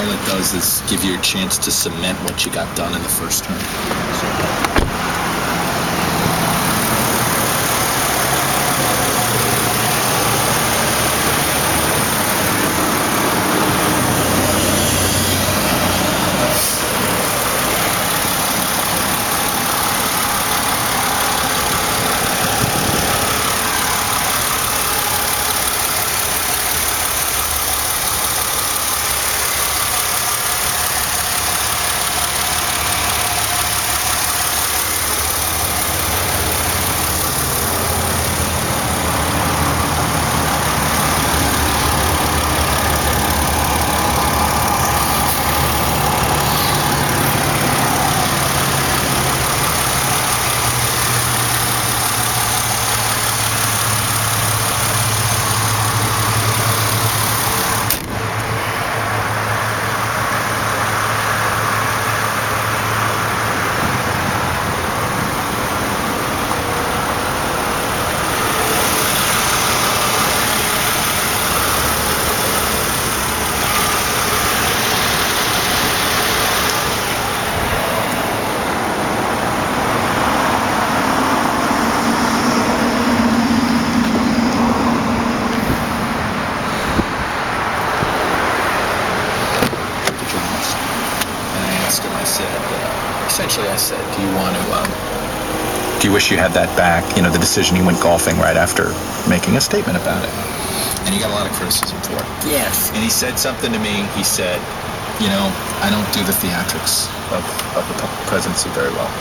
all it does is give you a chance to cement what you got done in the first term. I said, do you wish you had that back, the decision you went golfing right after making a statement about it? And he got a lot of criticism for it. Yes. And he said something to me. He said, I don't do the theatrics of the presidency very well.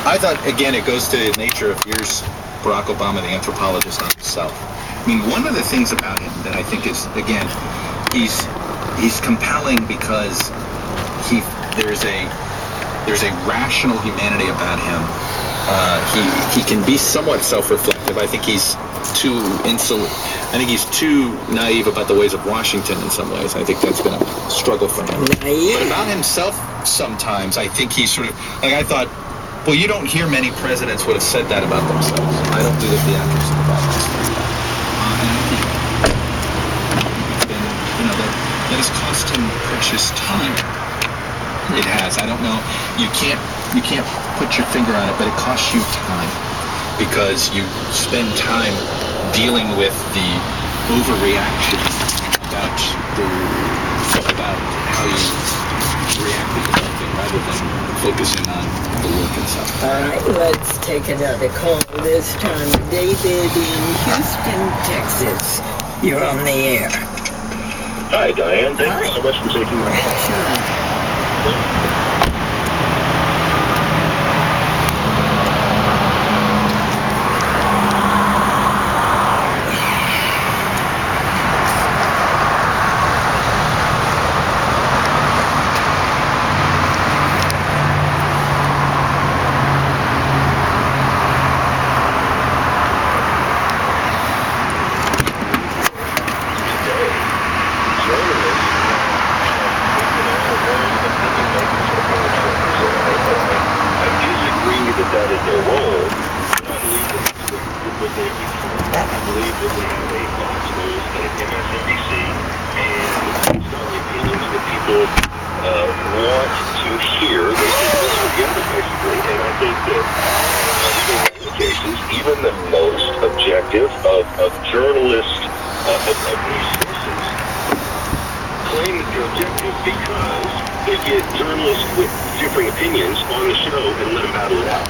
I thought, again, it goes to the nature of here's Barack Obama, the anthropologist on himself. I mean, one of the things about him that I think is, again, he's compelling because there's a rational humanity about him. He can be somewhat self-reflective. I think he's too insular. I think he's too naive about the ways of Washington in some ways. I think that's been a struggle for him. Naive. But about himself, sometimes I think he's sort of I thought, well, you don't hear many presidents would have said that about themselves. I don't do the theatrics about myself. And I think it's been, that has cost him precious time. It has. I don't know. You can't put your finger on it, but it costs you time because you spend time dealing with the overreaction about how you reacted to something rather than focusing on the work itself. All right, let's take another call. This time, David in Houston, Texas. You're on the air. Hi, Diane. Thank you so much for taking my call. Sure. That is their role. And I believe that what they do. I believe that we have a Fox News and an MSNBC, and based on the opinions that people want to hear, they take this or the other, basically. And I think that in many cases, even the most objective of journalists, of news sources, claim that they're objective because they get journalists with differing opinions on the show and let them battle it out.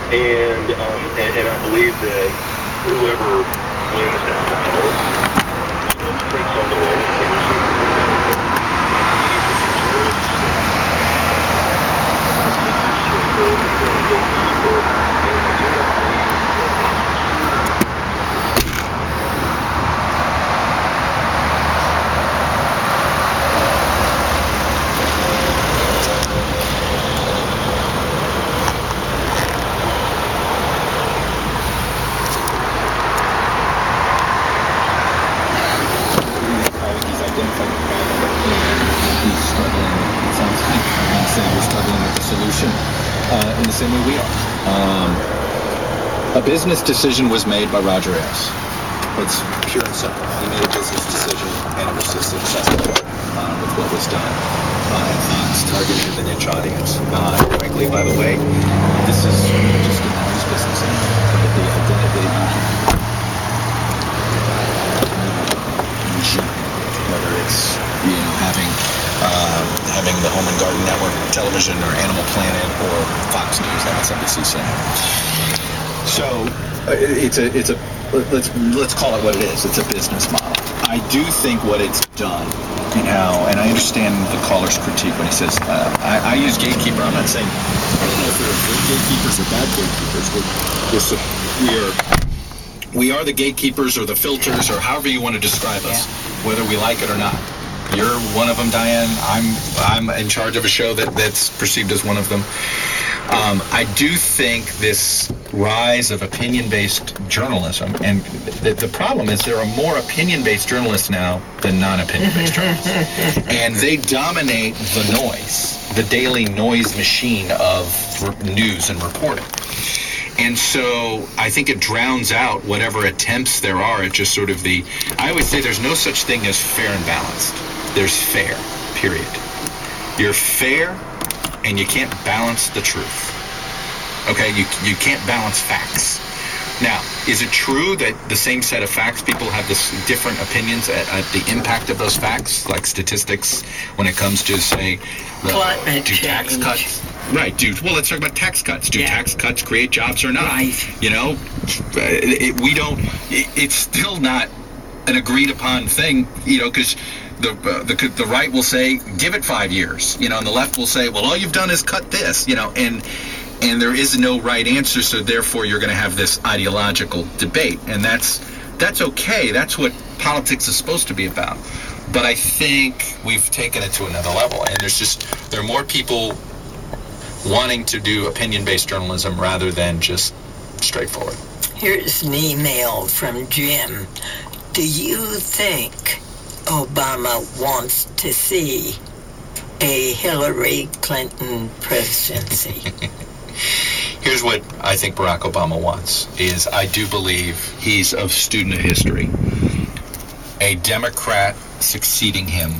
And I believe that whoever wins that battle takes on the role in the same way we are. A business decision was made by Roger Ailes. It's pure and simple. He made a business decision, and it was just successful with what was done. And Fox targeted the niche audience. Frankly, by the way, this is just a news business anymore. The identity, whether it's having the Home and Garden Network television, or Animal Planet, or Fox News, MSNBC Center. So let's call it what it is. It's a business model. I do think what it's done, and I understand the caller's critique when he says, I use gatekeeper. I'm not saying, I don't know if they're good gatekeepers or bad gatekeepers. We are the gatekeepers or the filters or however you want to describe us, whether we like it or not. You're one of them, Diane. I'm in charge of a show that's perceived as one of them. I do think this rise of opinion-based journalism, and the problem is there are more opinion-based journalists now than non-opinion-based journalists. And they dominate the noise, the daily noise machine of news and reporting. And so I think it drowns out whatever attempts there are at just sort of I always say there's no such thing as fair and balanced. There's fair, period. You're fair, and you can't balance the truth. Okay, you can't balance facts. Now, is it true that the same set of facts, people have this different opinions at the impact of those facts, like statistics, when it comes to, say, climate do tax change. cuts? Right, let's talk about tax cuts. Do tax cuts create jobs or not? Right. It's still not an agreed upon thing, because the right will say, give it 5 years, and the left will say, well, all you've done is cut this, and there is no right answer, so therefore you're going to have this ideological debate, and that's okay. That's what politics is supposed to be about. But I think we've taken it to another level, and there are more people wanting to do opinion-based journalism rather than just straightforward. Here's an email from Jim. Do you think Obama wants to see a Hillary Clinton presidency? Here's what I think Barack Obama wants, is I do believe he's of student history. A Democrat succeeding him